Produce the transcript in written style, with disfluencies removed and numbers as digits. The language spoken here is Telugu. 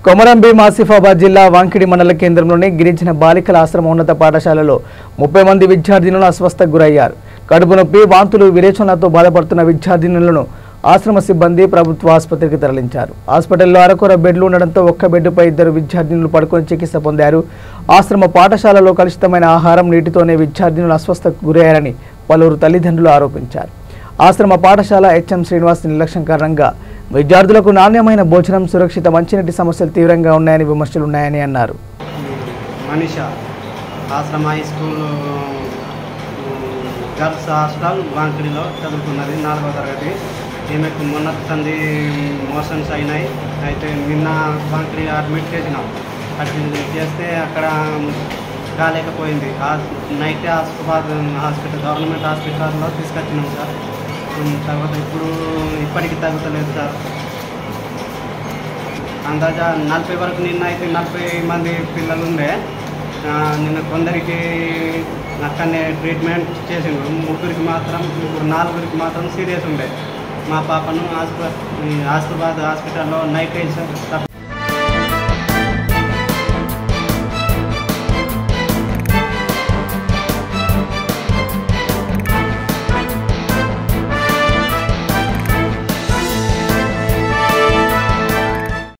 కొమరం భీం ఆసిఫాబాద్ జిల్లా వాంకిడి మండల కేంద్రంలోని గిరిజన బాలికల ఆశ్రమ ఉన్నత పాఠశాలలో 30 మంది విద్యార్థినులు అస్వస్థకు గురయ్యారు. కడుపు నొప్పి, వాంతులు, విరేచనలతో బాధపడుతున్న విద్యార్థినులను ఆశ్రమ సిబ్బంది ప్రభుత్వ ఆసుపత్రికి తరలించారు. హాస్పిటల్లో అరకొర బెడ్లు ఉండడంతో ఒక్క బెడ్డుపై 2 విద్యార్థినులు పడుకొని చికిత్స పొందారు. ఆశ్రమ పాఠశాలలో కలుషితమైన ఆహారం, నీటితోనే విద్యార్థినులు అస్వస్థకు గురయ్యారని పలువురు తల్లిదండ్రులు ఆరోపించారు. ఆశ్రమ పాఠశాల హెచ్ఎం శ్రీనివాస్ నిర్లక్ష్యం కారణంగా విద్యార్థులకు నాణ్యమైన భోజనం, సురక్షిత మంచినీటి సమస్యలు తీవ్రంగా ఉన్నాయని విమర్శలున్నాయని అన్నారు. మనీషా ఆశ్రమ హై స్కూల్ గర్ల్స్ హాస్టల్ వాంకిడిలో చదువుతున్నది 4వ తరగతి. ఈమెకు మొన్న సంది మోషన్స్ అయినాయి. అయితే నిన్న వాంకిడి అడ్మిట్ చేసినాం. అడ్మిట్ చేస్తే అక్కడ కాలేకపోయింది. నైట్ హాస్పిటల్ గవర్నమెంట్ హాస్పిటల్లో తీసుకొచ్చినాం సార్. తర్వాత ఇప్పటికీ తగ్గుతలేదు సార్. అందాజా 40 వరకు నిన్న అయితే 40 మంది పిల్లలు ఉండే. నిన్న కొందరికి అక్కడనే ట్రీట్మెంట్ చేసిండు. 3కి మాత్రం, 4కి మాత్రం సీరియస్ ఉండే. మా పాపను ఆసిఫాబాద్ హాస్పిటల్లో నైట్